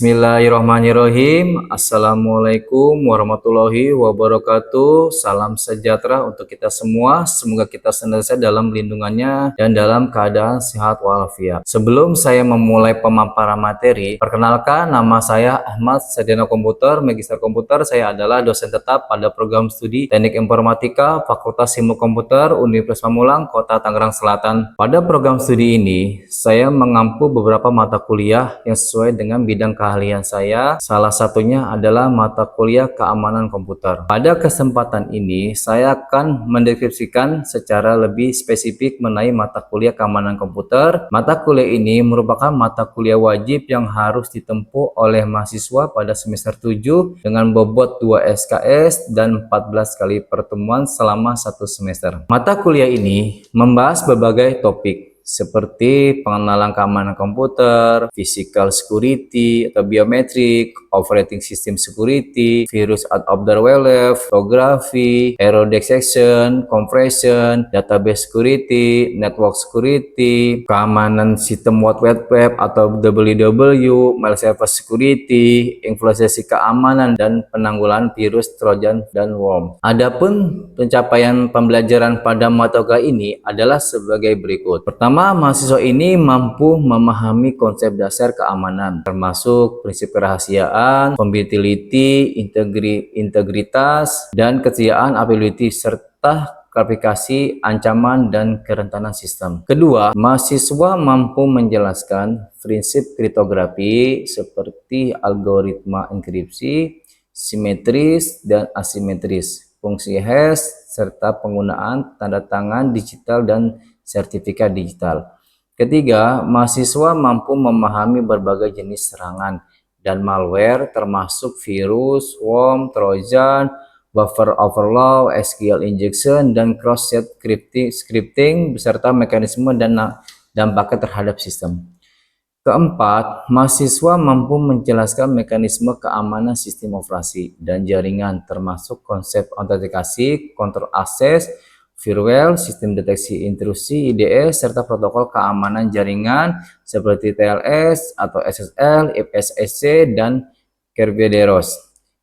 Bismillahirrahmanirrahim. Assalamualaikum warahmatullahi wabarakatuh. Salam sejahtera untuk kita semua. Semoga kita senantiasa dalam lindungannya dan dalam keadaan sehat walafiat. Sebelum saya memulai pemaparan materi, perkenalkan nama saya Ahmad Sarjana Komputer, Magister Komputer. Saya adalah dosen tetap pada program studi Teknik Informatika Fakultas Ilmu Komputer Universitas Pamulang, Kota Tangerang Selatan. Pada program studi ini, saya mengampu beberapa mata kuliah yang sesuai dengan bidang keahlian saya. Salah satunya adalah mata kuliah keamanan komputer. Pada kesempatan ini saya akan mendeskripsikan secara lebih spesifik mengenai mata kuliah keamanan komputer. Mata kuliah ini merupakan mata kuliah wajib yang harus ditempuh oleh mahasiswa pada semester 7 dengan bobot 2 SKS dan 14 kali pertemuan selama satu semester. Mata kuliah ini membahas berbagai topik seperti pengenalan keamanan komputer, physical security atau biometrik, operating system security, virus out of the web, cryptography, error detection, compression, database security, network security, keamanan sistem World Wide Web atau WWW, mail server security, implementasi keamanan dan penanggulangan virus, trojan, dan worm. Adapun pencapaian pembelajaran pada mata kuliah ini adalah sebagai berikut. Pertama, mahasiswa ini mampu memahami konsep dasar keamanan, termasuk prinsip kerahasiaan, compatibility, integritas, dan kesetiaan aplikasi serta klasifikasi ancaman dan kerentanan sistem. Kedua, mahasiswa mampu menjelaskan prinsip kriptografi seperti algoritma enkripsi, simetris dan asimetris, fungsi hash, serta penggunaan tanda tangan digital dan sertifikat digital. Ketiga, mahasiswa mampu memahami berbagai jenis serangan dan malware termasuk virus, worm, trojan, buffer overflow, SQL injection, dan cross-site scripting beserta mekanisme dan dampaknya terhadap sistem. Keempat, mahasiswa mampu menjelaskan mekanisme keamanan sistem operasi dan jaringan termasuk konsep autentikasi, kontrol akses, firewall, sistem deteksi intrusi IDS, serta protokol keamanan jaringan seperti TLS atau SSL, IPsec, dan Kerberos.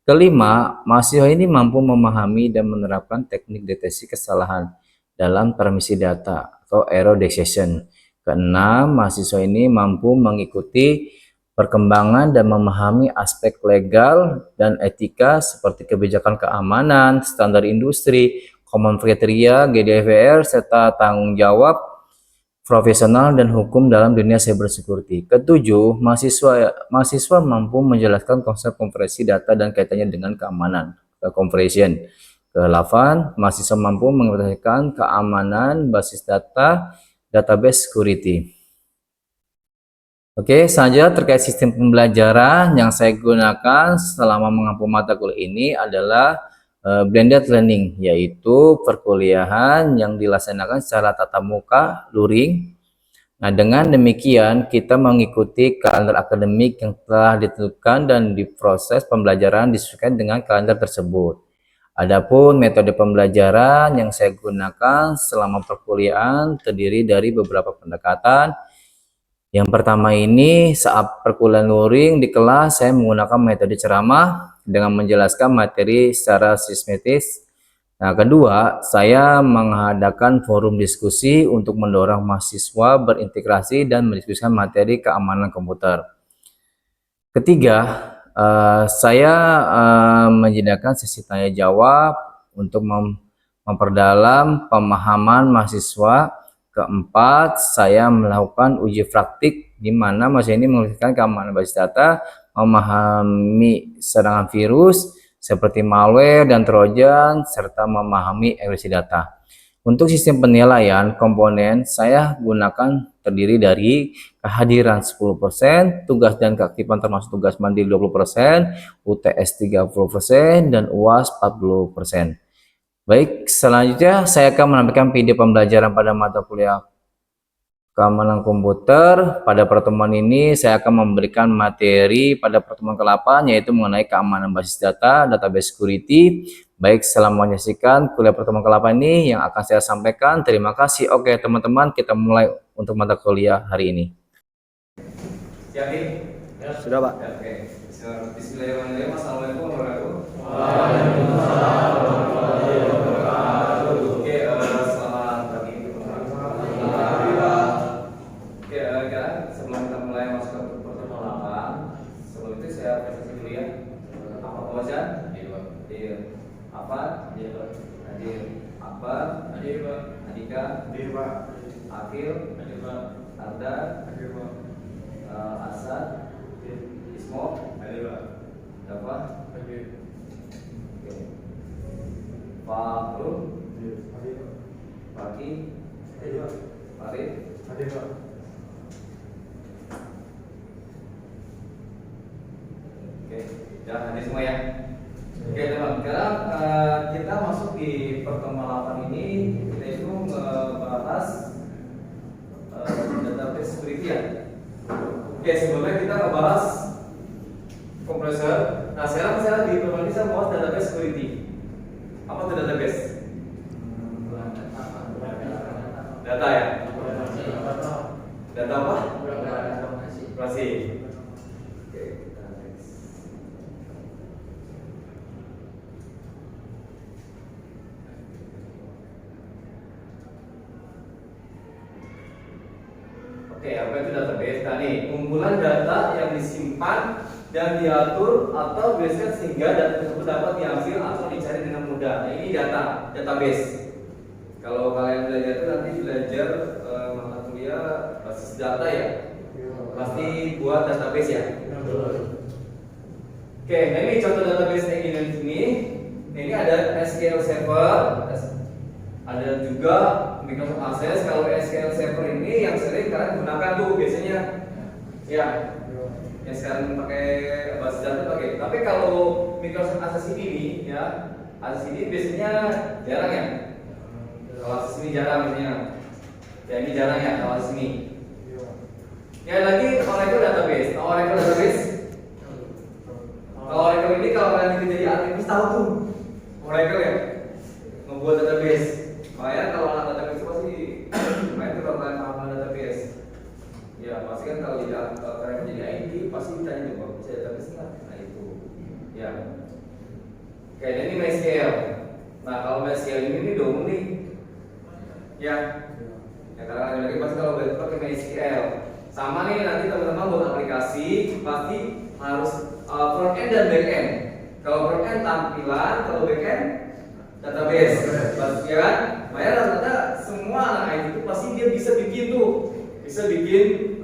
Kelima, mahasiswa ini mampu memahami dan menerapkan teknik deteksi kesalahan dalam permisi data atau error detection. Keenam, mahasiswa ini mampu mengikuti perkembangan dan memahami aspek legal dan etika seperti kebijakan keamanan, standar industri, common criteria, GDPR, serta tanggung jawab profesional dan hukum dalam dunia cybersecurity. Ketujuh, mahasiswa mampu menjelaskan konsep kompresi data dan kaitannya dengan keamanan, compression. Kedelapan, mahasiswa mampu mengimplementasikan keamanan basis data, database security. Oke, selanjutnya terkait sistem pembelajaran yang saya gunakan selama mengampu mata kuliah ini adalah blended learning, yaitu perkuliahan yang dilaksanakan secara tatap muka, luring. Nah, dengan demikian kita mengikuti kalender akademik yang telah ditentukan dan diproses pembelajaran disesuaikan dengan kalender tersebut. Adapun metode pembelajaran yang saya gunakan selama perkuliahan terdiri dari beberapa pendekatan. Yang pertama ini, saat perkuliahan luring di kelas, saya menggunakan metode ceramah dengan menjelaskan materi secara sistematis. Nah, kedua, saya mengadakan forum diskusi untuk mendorong mahasiswa berintegrasi dan mendiskusikan materi keamanan komputer. Ketiga, saya menyediakan sesi tanya jawab untuk memperdalam pemahaman mahasiswa. Keempat, saya melakukan uji praktik di mana mahasiswa ini mengerjakan keamanan basis data, memahami serangan virus seperti malware dan trojan, serta memahami encrypsi data. Untuk sistem penilaian komponen saya gunakan terdiri dari kehadiran 10%, tugas dan keaktifan termasuk tugas mandiri 20%, UTS 30%, dan UAS 40%. Baik, selanjutnya saya akan menampilkan video pembelajaran pada mata kuliah keamanan komputer. Pada pertemuan ini saya akan memberikan materi pada pertemuan ke-8 yaitu mengenai keamanan basis data, database security. Baik, selamat menyaksikan kuliah pertemuan ke-8 ini yang akan saya sampaikan. Terima kasih. Oke teman-teman, kita mulai untuk mata kuliah hari ini. Yakin Sudah, Pak. Ya, oke. Bismillahirrahmanirrahim. Assalamualaikum warahmatullahi wabarakatuh. Waalaikumsalam warahmatullahi wabarakatuh. Oke, selamat pagi teman-teman. Oke, sebelum kita mulai masuk ke pertemuan, sebelum itu saya presentasi dulu ya. Apa Fauzan? Hadir. Apa? Hadir. Apa? Hadir, Pak. Andika? Hadir, Pak. Akil? Hadir, Pak. Arda? Hadir, Pak. Asad? Ismo? Hadir, Pak. Dafa? Hadir. Oke. Fahrul? Hadir, Pak. Pagi? Hadir, Pak. Farid? Hadir, Pak. Oke, jangan hadir semua ya. Oke teman, sekarang kita masuk di pertemuan 8 ini. Kita itu membahas database security ya. Oke, sebelumnya kita ngebahas kompresor. Nah sekarang saya di pertemuan ini saya membahas database security. Apa itu database? Data ya? Data apa? Informasi. Oke, kita next. Oke, apa itu database? Nah nih, kumpulan data yang disimpan dan diatur atau biasanya sehingga data tersebut dapat diambil atau dicari dengan mudah. Nah ini database. Kalau kalian belajar itu nanti belajar mata kuliah basis data ya, pasti buat database ya. Oke, nah ini contoh database yang gini di sini. Ini ada SQL Server, ada juga Microsoft Access. Kalau SQL Server ini yang sering kalian gunakan tuh biasanya, ya. Yang sekarang pakai basis data pakai. Tapi kalau Microsoft Access ini ya, Access ini biasanya jarang ya. Kalau Access ini jarang biasanya. Ya ini jarang ya kalau Access ini. Ya lagi Oracle database. Oracle database. Kalau Oracle ini kalau kalian itu jadi admin tahu tuh Oracle ya, membuat database. Makanya kalau anak database itu pasti main tuh kalau kalian paham database. Ya pasti kan kalau kalian jadi IT pasti ditanya juga bisa database nggak? Nah itu. Ya. Oke, ini MySQL. Nah kalau MySQL ini dong nih. Ya. Ya karena lagi pasti kalau pakai MySQL. Sama nih nanti teman-teman buat aplikasi pasti harus front end dan back end. Kalau front end tampilan, kalau back end database. Pasti ya kan? Makanya rata-rata semua anak IT itu pasti dia bisa bikin tuh, bisa bikin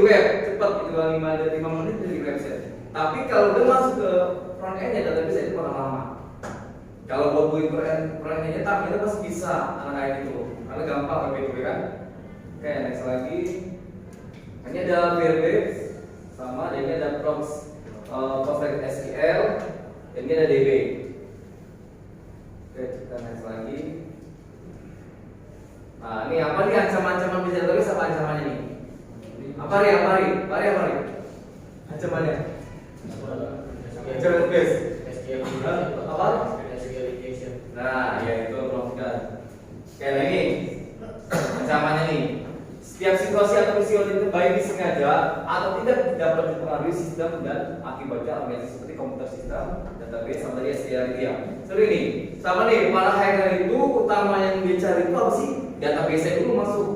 web cepat gitu 5 menit dari website. Tapi kalau dia masuk ke front end ya database itu bakal lama. Kalau buat bikin front end-nya tapi itu pasti bisa anak IT itu. Karena gampang web itu kan. Oke, next lagi. Ini ada Firebase sama ini ada PostgreSQL, ini ada DB. Oke, kita next lagi. Nah, ini apa nih ancaman-ancaman bisa database apa ancamannya nih? Apa nih? Ancamannya? Ancaman base. Apa? Nah, ya itu kan. Kayak ini ancamannya nih. Setiap situasi atau peristiwa itu baik disengaja atau tidak dapat dipengaruhi sistem dan akibatnya organisasi seperti komputer sistem, database, sama tadi SQL itu ya. Seperti ini, sama nih para hacker itu utama yang dicari itu apa sih? Database dulu masuk.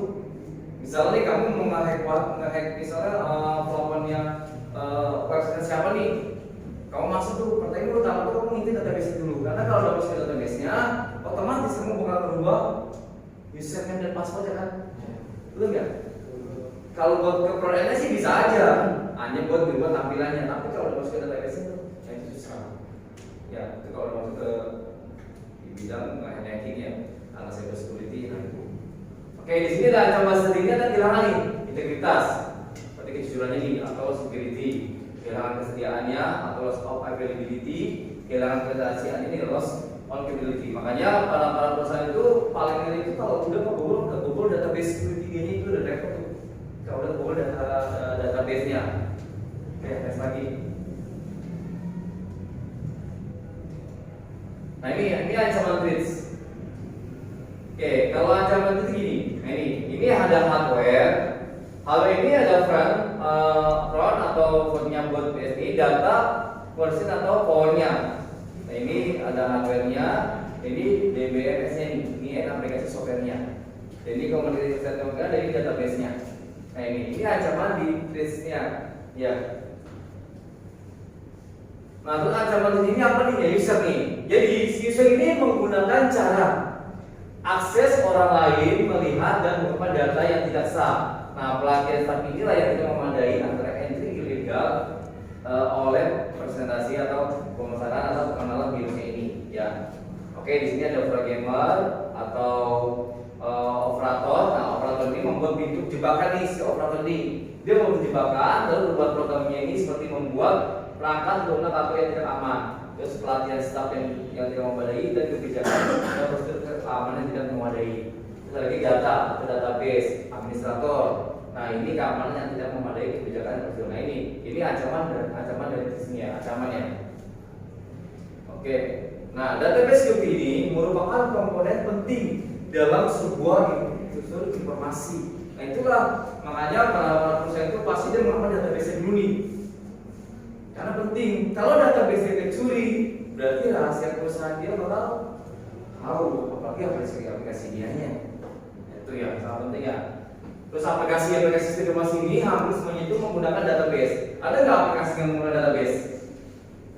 Misalnya nih kamu mau nge-hack misalnya pelaporannya website siapa nih? Kamu masuk tuh, pertanyaan utama tuh kamu ngintip database dulu. Karena kalau udah masuk ke database-nya, otomatis kamu bakal berubah username dan password ya kan? Betul nggak? Kalau buat ke front end sih bisa aja, hanya buat berubah tampilannya. Tapi kalau udah masuk ke database itu, ya itu susah. Ya, itu kalau udah masuk ke di bidang hacking ya, ala cyber security, nah itu. Oke, di sini ada ancaman seringnya dan kehilangan nih integritas, seperti kejujuran ini atau security, kehilangan kesediaannya atau loss of availability, kehilangan kerahasiaan ini loss on capability. Makanya para perusahaan itu paling ngeri itu kalau udah kebobol database security itu udah repot tuh. Kalau udah kebobol database-nya. Oke, next lagi. Nah ini ancaman threats. Oke, kalau ancaman itu gini. Nah ini ada hardware ini ada front RON atau nya buat BSI, data version atau powernya. Nah ini ada hardware-nya, ini DBMS-nya ini aplikasi software-nya. Jadi komunikasi network-nya dari database-nya. Nah ini ancaman di trace-nya, ya. Nah terus ancaman di sini apa nih? Ya user nih. Jadi user ini menggunakan cara akses orang lain melihat dan mengubah data yang tidak sah. Nah pelatihan staf inilah yang tidak memadai antara entry ilegal oleh presentasi atau pemasaran atau pengenalan virusnya ini. Ya, oke di sini ada programmer atau operator. Nah operator ini membuat pintu jebakan nih si operator ini. Dia membuat jebakan lalu membuat programnya ini seperti membuat perangkat lunak atau yang tidak aman. Terus pelatihan staf yang tidak memadai dan kebijakan dan prosedur keamanan yang tidak memadai. Terus lagi data atau database administrator. Nah ini keamanan yang tidak memadai kebijakan prosedur. Nah ini ancaman dari sisinya ancamannya. Oke. Nah database security ini merupakan komponen penting dalam sebuah infrastruktur informasi. Nah itulah makanya para perusahaan itu pasti dia mengamankan database dulu nih. Karena penting, kalau database dicuri, berarti rahasia perusahaan dia bakal tahu, apalagi aplikasi dianya. Itu ya sangat penting ya. Terus aplikasi sistem ini hampir semuanya itu menggunakan database. Ada nggak aplikasi yang menggunakan database?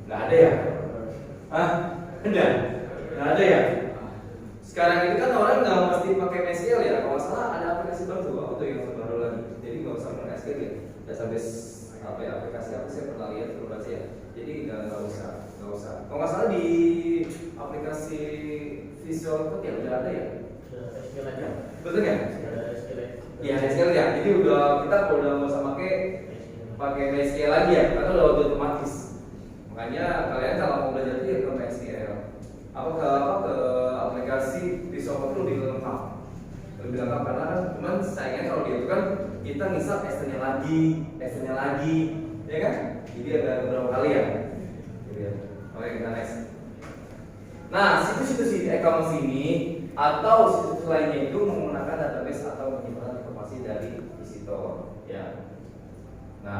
Nggak ada ya? Hah? Ada? Nggak ada ya? Sekarang itu kan orang nggak mesti pakai MySQL ya. Kalau salah ada aplikasi baru tuh yang terbaru lagi. Jadi nggak usah pakai MySQL ya. Database apa ya, aplikasi apa sih pernah lihat perlu baca ya. Jadi nggak usah. Kalau nggak salah di aplikasi Visual Code ya udah ada ya. SQL aja. Betul ya? SQL. Iya MySQL ya. Jadi kita udah nggak usah pakai MySQL lagi ya, karena udah otomatis. Makanya kalian kalau mau belajar itu ya ke MySQL. Ke aplikasi Visual Code itu lebih lengkap karena kan cuman sayangnya kalau dia itu kan kita ngisap S-nya lagi, ya kan? Jadi ada beberapa kali ya. Oke kita next. Nah situs-situs e-commerce ini atau situs lainnya itu menggunakan database atau menyimpan informasi dari visitor, ya. Nah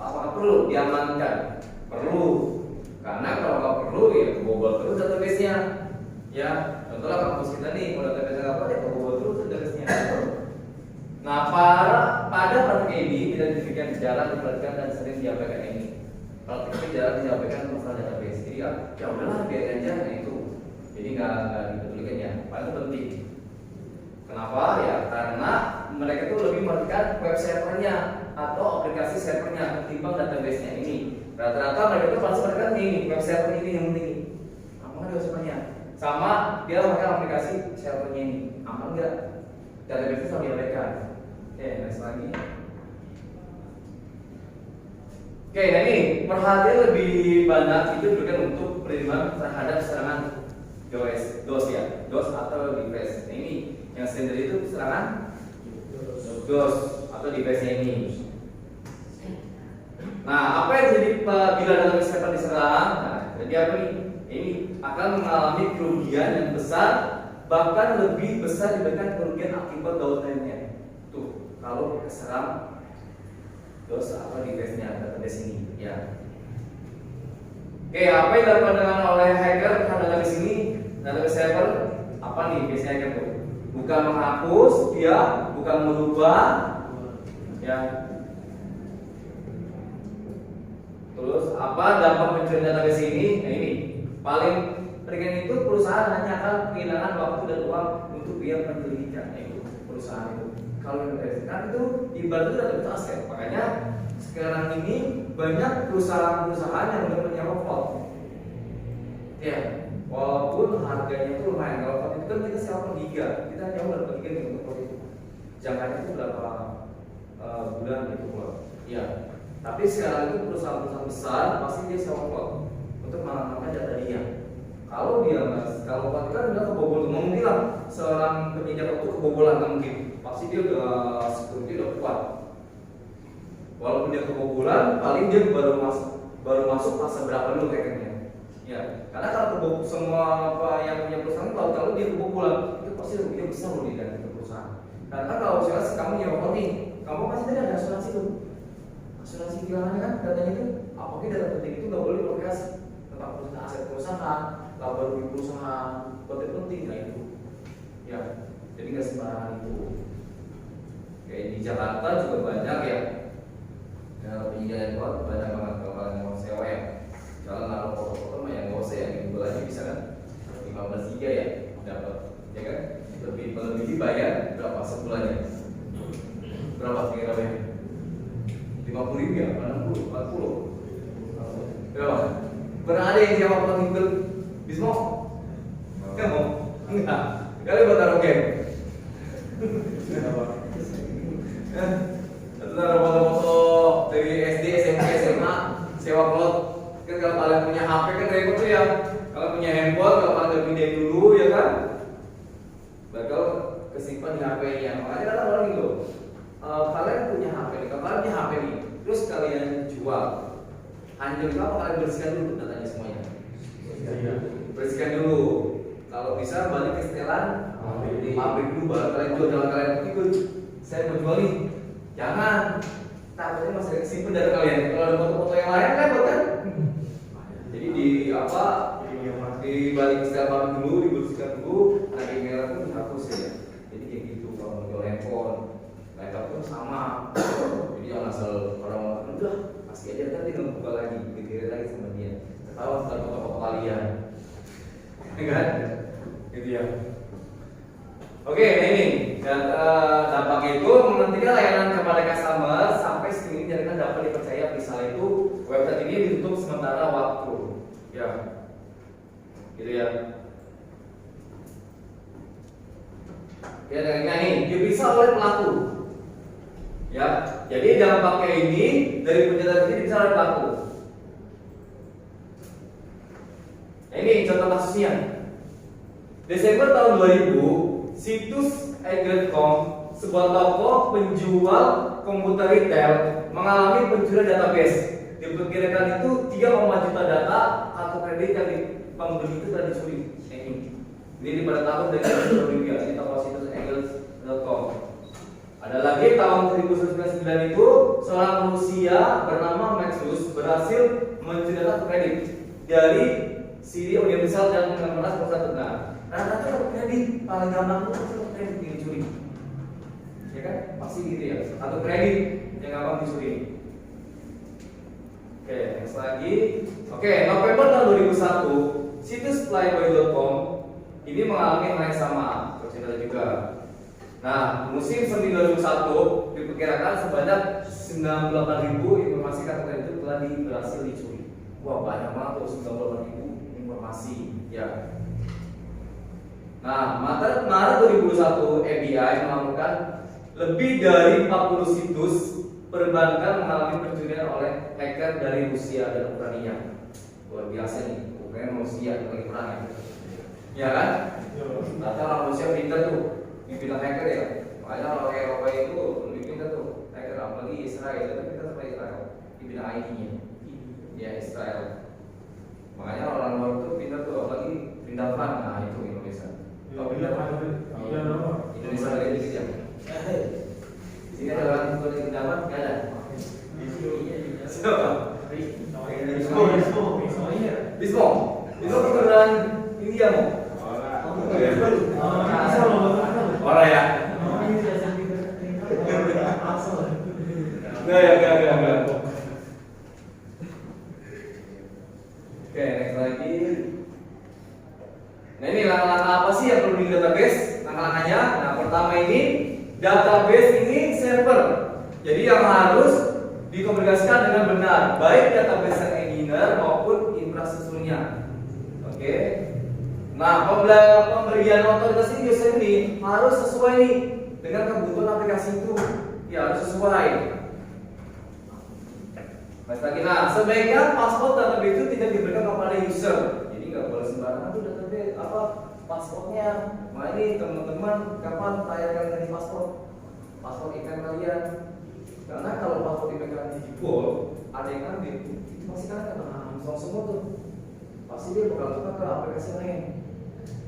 apa perlu diamankan? Perlu, karena kalau nggak perlu ya kebobol terus database-nya, ya. Contohnya kampus kita nih, kalau database apa ya kebobol terus database-nya. Nah pada praktik ini tidak demikian jarang diperhatikan dan sering diabaikan ini. Praktik jarang diabaikan masalah database. Jadi ya udahlah biarin aja, nah itu. Jadi nggak dipedulikan ya. Paling itu penting. Kenapa? Ya karena mereka itu lebih memperhatikan web servernya atau aplikasi servernya ketimbang database-nya ini. Rata-rata mereka itu pasti memperhatikan ini web server ini yang penting. Aman nggak servernya? Sama dia pakai aplikasi servernya ini. Aman nggak? Database itu sama diabaikan. Oke, next lagi. Oke, nah ini perhatian lebih banyak itu diberikan untuk perlindungan terhadap serangan DOS ya, DOS atau device. Nah, ini yang standar itu serangan DOS atau device-nya ini. Nah, apa yang jadi bila database server diserang? Nah, jadi apa nih? Ini akan mengalami kerugian yang besar, bahkan lebih besar dibandingkan kerugian akibat downline-nya. Tuh, kalau keserang DOS atau device-nya database ini, ya. Oke, apa yang dilakukan oleh hacker terhadap database ini? Database server apa nih biasanya hacker tuh? Bukan menghapus, dia bukan merubah, ya. Terus apa dampak pencurian database ini? Nah ini paling ringan itu perusahaan hanya akan kehilangan waktu dan uang untuk biaya penyelidikan. Itu perusahaan itu. Kalau yang kan itu ibarat database aset. Makanya sekarang ini banyak perusahaan-perusahaan yang udah menyewa cloud. Ya, walaupun harganya itu lumayan. Kalau cloud itu kan kita sewa per giga, kita nyewa berapa giga nih untuk cloud itu. Jangkanya itu berapa bulan gitu cloud. Ya. Tapi sekarang itu perusahaan-perusahaan besar pasti dia sewa cloud untuk mengamankan data dia. Kalau dia kalau kan udah kebobol, mungkin lah seorang penyidik itu kebobolan nggak mungkin. Pasti dia udah security udah kuat. Walaupun dia kebobolan, paling dia baru masuk fase berapa dulu kayaknya. Ya, karena kalau kebobol semua apa yang punya perusahaan kalau dia kebobolan itu pasti ruginya besar loh di dalam perusahaan. Karena kalau misalnya kamu nyewa cloud nih, kamu pasti ada asuransi tuh. asuransi kehilangan kan datanya itu apalagi data penting itu nggak boleh berkreasi tentang perusahaan aset perusahaan, laba rugi perusahaan, penting nah itu ya, jadi nggak sembarangan itu. Kayak di Jakarta juga banyak ya, penyidikan kuat banyak banget kalau kalian mau sewa ya. Kalau naruh foto-foto mah yang nggak usah ya, di Google aja bisa kan 15 giga ya dapat, ya kan? Lebih melebihi bayar berapa sebulannya? Berapa kira-kira? 50.000 ya? 60? 40? Berapa? Pernah ada yang jawab pakai Google Bismo? Kamu? Enggak. Kali buat taruh game. Atau taruh foto-foto dari SD, SMP, SMA, sewa cloud. Kan kalau kalian punya HP kan repot tuh ya. Kalau punya handphone, kalau kalian pindahin dulu ya kan, bakal kesimpan di HP-nya. Makanya kata orang gitu, kalian punya HP nih, kalau kalian punya HP nih, terus kalian jual, hancur apa kalian bersihkan dulu datanya semuanya. Bersihkan dulu. Kalau bisa balik ke setelan pabrik dulu, baru kalian jual. Jangan kalian ikut, saya mau jual nih, jangan. Takutnya masih ada kesimpan dari kalian. Kalau ada foto-foto yang lain kan, bukan? Jadi di apa? Di balik setelan pabrik dulu, dibersihkan dulu. Nah email pun dihapus ya. Jadi kayak gitu kalau mau jual handphone, laptop pun sama. Jadi jangan asal orang udah pasti aja kan tinggal buka lagi, dikirim lagi sama dia. Ketahuan setelah foto-foto kalian. Kan? Gitu ya. Oke, nah ini dampak itu menghentikan layanan kepada customer sampai screening jaringan dapat dipercaya. Misalnya itu website ini ditutup sementara waktu, ya, gitu ya. Ya, dengan ini diperiksa oleh pelaku, ya. Jadi dampaknya ini dari penjelasan ini diperiksa oleh pelaku. Nah, ini contoh kasusnya. Desember tahun 2000, situs egret.com, sebuah toko penjual komputer retail, mengalami pencurian database. Diperkirakan itu 3,5 juta data kartu kredit yang pembeli itu telah dicuri. Ini pada tahun dari 2000 di toko situs egret.com. Ada lagi tahun 1999 itu seorang manusia bernama Maxus berhasil mencuri data kredit dari CD Universal dan mengemas perusahaan terkenal. Rata-rata kartu kredit paling gampang itu kartu kredit yang dicuri, ya kan? Pasti gitu ya. Kartu kredit yang gampang dicuri. Oke, next lagi. Oke, November tahun 2001, situs playboy.com ini mengalami hal yang sama, tercita juga. Nah, musim semi 2001 diperkirakan sebanyak 98.000 informasi kartu kredit itu telah berhasil dicuri. Wah, banyak banget tuh 98.000 informasi, ya. Nah, Maret 2021 FBI melakukan lebih dari 40 situs perbankan mengalami pencurian oleh hacker dari Rusia dan Ukraina. Luar biasa nih, Ukraina Rusia lagi perang ya. Ya kan? Ternyata orang Rusia pintar tuh di bidang hacker ya. Makanya orang Eropa itu lebih pintar tuh hacker, apalagi Israel itu pintar sama Israel di bidang IT-nya. Ya Israel. Makanya orang luar itu pintar tuh, apalagi pindahan. Nah itu Indonesia. Kalau pindahan Indonesia lagi dikit ya. Di sini ada orang yang pindahan nggak ada. Siapa? Bismo kebetulan India mau. Orang ya. Enggak. Oke, next lagi. Nah ini langkah-langkah apa sih yang perlu di database? Langkah-langkahnya, nah pertama ini database ini server. Jadi yang harus dikomunikasikan dengan benar, baik database yang engineer maupun infrastrukturnya. Oke. Nah pemberian otoritas ini biasanya nih harus sesuai nih dengan kebutuhan aplikasi itu. Ya harus sesuai. Nah, sebaiknya password database itu tidak diberikan kepada user. Jadi nggak boleh sembarangan tuh database apa passwordnya. Nah ini teman-teman kapan tayangkan dari password event kalian? Karena kalau password event kalian dijebol, ada yang ambil, itu pasti kalian akan langsung semua tuh. Pasti dia bakal buka ke aplikasi lain.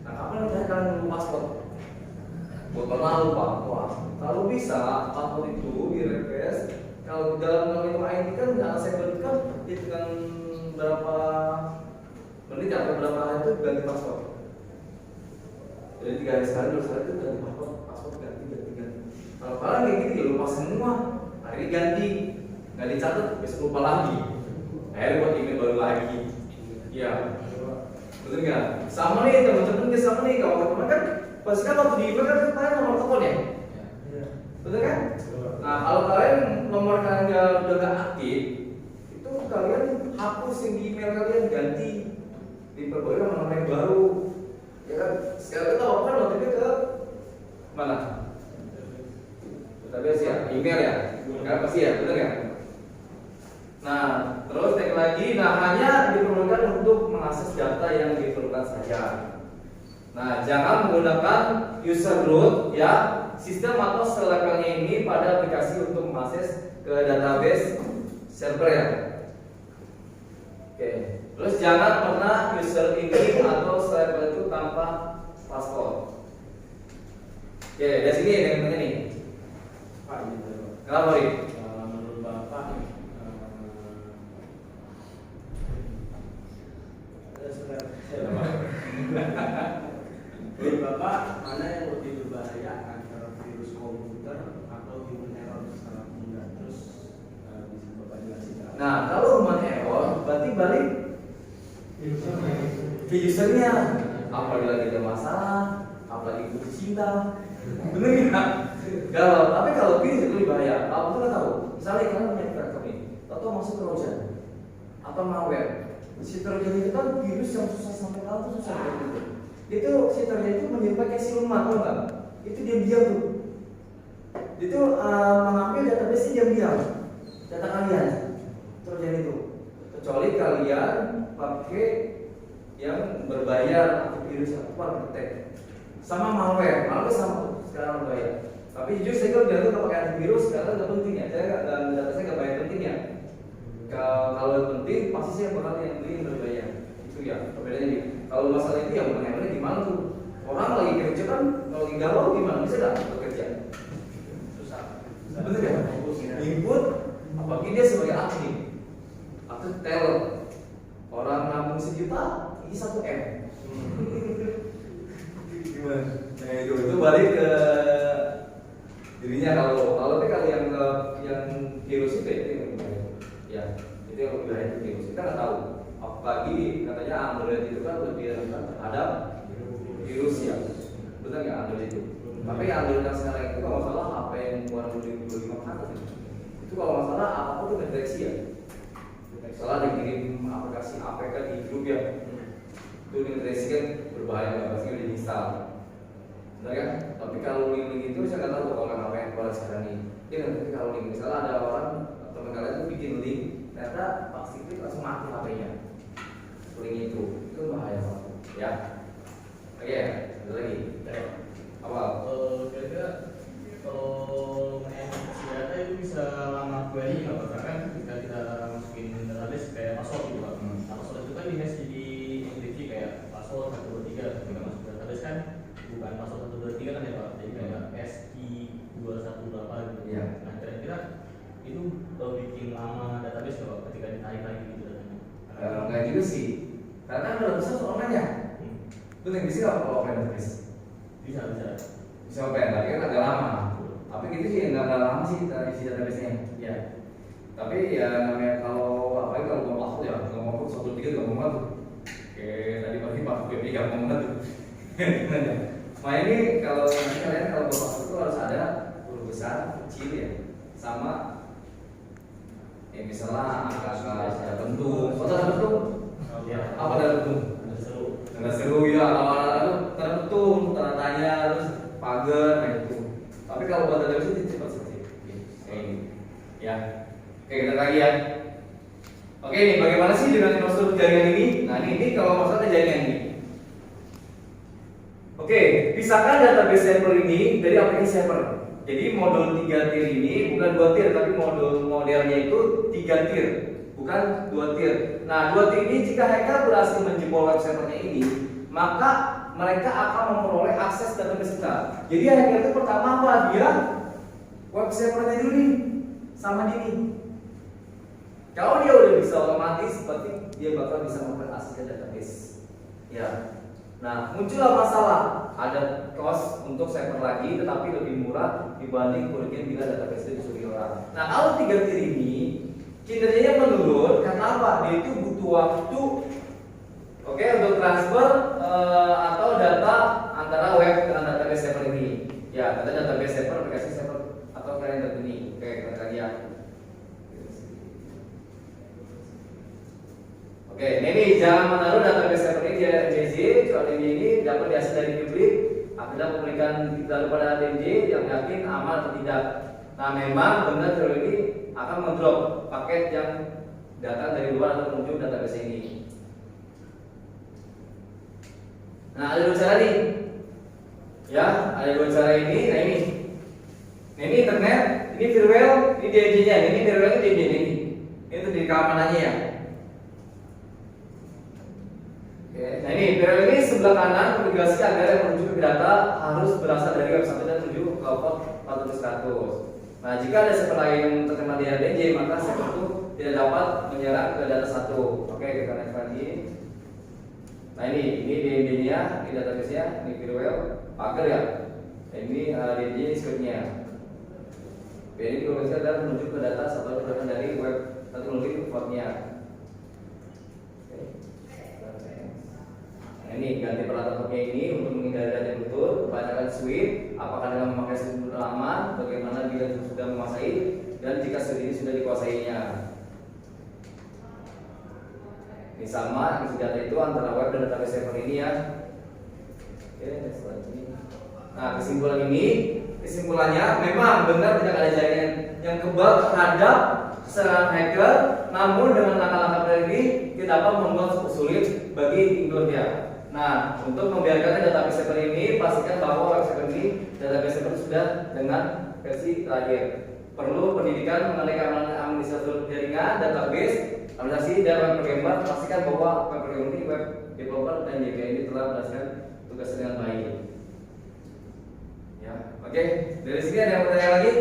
Nah kapan kalian nunggu password? Buat pernah lupa. Wah, kalau bisa password itu di request Kalau dalam menghitung IT kan data server itu kan hitungan berapa menit atau berapa hari itu ganti password. Jadi 3 hari sekali, 2 hari itu ganti password ganti. Kalau kalian kayak gitu ya lupa semua, hari ganti, nggak dicatat, besok lupa lagi. Akhirnya buat email baru lagi. Iya, betul nggak? Sama nih teman-teman, dia sama nih kalau teman kan pasti kan waktu di email kan kalian nomor telepon ya, betul kan? Nah kalau kalian nomor kalian udah nggak aktif, itu kalian hapus yang di email kalian, ganti, diperbarui sama nomor yang baru. Ya kan? Sekarang kita open notifnya ke mana? Database ya, email ya, kan pasti ya, betul nggak? Nah, terus teknik lagi, nah hanya diperlukan untuk mengakses data yang diperlukan saja. Nah, jangan menggunakan user root ya, sistem atau selevelnya ini pada aplikasi untuk mengakses ke database server ya. Oke, terus jangan pernah user ini atau selevel itu tanpa password. Oke, dari sini yang penting nih. Pak, ini Pak. Kenapa Rik? Menurut Bapak, menurut Bapak mana yang lebih berbahaya antara virus komputer atau human error secara umum? Terus bisa Bapak jelaskan? Nah, kalau human error berarti balik ke usernya. Apalagi lagi ada masalah, apalagi putus cinta, bener nggak? Tapi kalau virus itu lebih bahaya. Kalau kita tahu, misalnya kalian punya platform ini, atau masuk trojan atau malware, si trojan itu kan virus yang susah sampai tahu tuh susah gitu. Itu si trojan itu menyerupai kayak siluman, tau nggak? Itu diam-diam tuh. Itu mengambil database diam-diam, data kalian, trojan itu. Kecuali kalian pakai yang berbayar antivirus atau protect. Sama malware sama tuh sekarang berbayar. Tapi jujur saya kalau jatuh pakai antivirus karena nggak penting ya. Saya nggak, dan data saya nggak banyak penting ya. Kalau yang penting pasti saya bakal yang beli yang berbayar. Itu ya perbedaannya nih. Kalau masalah itu ya bukan yang penting gimana tuh. Orang lagi kerja kan, kalau lagi galau gimana bisa nggak bekerja? Susah. Bener ya? Input, apalagi dia sebagai admin atau teller. Orang nabung 1 juta, ini 1 M. Gimana? Nah itu balik ke dirinya. Kalau yang virus itu ya itu yang lebih bahaya itu virus. Kita nggak tahu. Apalagi katanya Android itu kan lebih rentan terhadap virus ya. Betul nggak Android itu? Tapi Android yang sekarang itu kalau masalah HP yang keluaran 2025 kan itu kalau masalah apapun itu deteksi ya. Salah dikirim aplikasi APK di grup ya. Itu deteksi kan berbahaya, nggak pasti udah diinstal. Benar kan? Tapi kalau link-link itu saya nggak tahu kalau apa yang keluar sekarang ini. Dia nanti kalau link misalnya ada orang teman kalian itu bikin link, ternyata pasti klik langsung mati HP-nya. Link itu bahaya banget. Ya. Oke, ada lagi. Apa? Kira-kira kalau mengeksekusi data itu bisa lama query nggak Pak? Karena kan ketika kita masukin database kayak password gitu Pak. Nah, password itu kan di-hash jadi enkripsi kayak password 123. Ketika masuk ke database kan bukan password 123 kan ya Pak. Jadi kayak SI 218 gitu. Iya. Nah, kira-kira itu bikin lama database nggak Pak ketika ditarik lagi gitu datanya? Enggak juga sih. Karena udah bisa online ya. Itu yang bisa nggak kalau online database? Bisa. Bisa online, tapi kan agak lama. Tapi gitu sih nggak lama sih kita isi database-nya. Ya. Tapi ya namanya kalau apa ya kalau mau waktu ya nggak mau waktu 1 3 nggak mau waktu. Oke tadi pagi Pak Febri nggak mau waktu. Nah ini kalau nanti kalian kalau mau waktu itu harus ada huruf besar, kecil ya, sama ya misalnya angka tertentu. Atau tertentu? Apa tertentu? Tanda seru ya. Kalau tertentu tanda tanya terus pagar nah itu. Tapi kalau buat database itu cepat saja. Kayak ini. Ya. Oke kita lagi ya. Oke nih bagaimana sih dengan infrastruktur jaringan ini? Nah ini kalau masalah jaringan ini. Oke, pisahkan database server ini dari aplikasi server. Jadi modul 3 tier ini bukan 2 tier tapi modelnya itu 3 tier, bukan 2 tier. Nah 2 tier ini jika hacker berhasil menjebol web servernya ini, maka mereka akan memperoleh akses database kita. Jadi hacker itu pertama apa? Dia web servernya dulu nih. sama Dini. Kalau dia udah bisa otomatis, berarti dia bakal bisa mengakses ke database. Ya. Nah, muncullah masalah. Ada cost untuk server lagi, tetapi lebih murah dibanding kerugian bila database itu disuruh orang. Nah, kalau 3 tier ini kinerjanya menurun karena apa? Dia itu butuh waktu, oke, untuk transfer atau data antara web dengan database server ini. Ya, kata database server, aplikasi server atau client ini. Oke, kata dia. Oke, ini jangan menaruh database server ini di DMJ. Kalau ini dapat dihasil dari publik, apabila memberikan kita kepada DMJ yang yakin aman atau tidak. Nah, memang benar teori ini akan mendrop paket yang datang dari luar atau menuju database ini. Nah, ada 2 cara nih. Ya, ada 2 cara ini. Nah, ini. Nah, ini internet, ini firewall, ini DMJ-nya. Ini firewall, ini DMJ ini. Itu di keamanannya ya. Nah, ini firewall ini sebelah kanan konfigurasi agar yang menuju ke data harus berasal dari web 1 dan menuju ke port 400. Nah, jika ada server lain yang terkena di RDJ, maka server itu tidak dapat menyerang ke data 1. Oke, kita next lagi. Nah, ini DMJ-nya, ini database-nya, ini firewall, pagar ya. Nah, ini DMJ script-nya. Ini konfigurasi adalah menuju ke data satu datang dari web satu menuju ke portnya. Ini ganti peralatan ini untuk menghindari data yang betul, kebanyakan suite, apakah dengan memakai suite lama, bagaimana bila sudah menguasai, dan jika suite ini sudah dikuasainya. Ini sama, isi data itu antara web dan database server ini ya. Oke, selanjutnya. Nah, kesimpulannya memang benar tidak ada jaringan yang kebal terhadap serangan hacker, namun dengan langkah-langkah ini kita dapat membuat sulit bagi include-nya. Nah, untuk membiarkan database server ini, pastikan bahwa web server ini database server sudah dengan versi terakhir. Perlu pendidikan mengenai keamanan administrator jaringan, database, aplikasi, dan web programmer. Pastikan bahwa web programmer ini, web developer, dan JPA ini telah melaksanakan tugasnya dengan baik. Ya, oke. Dari sini ada yang bertanya lagi?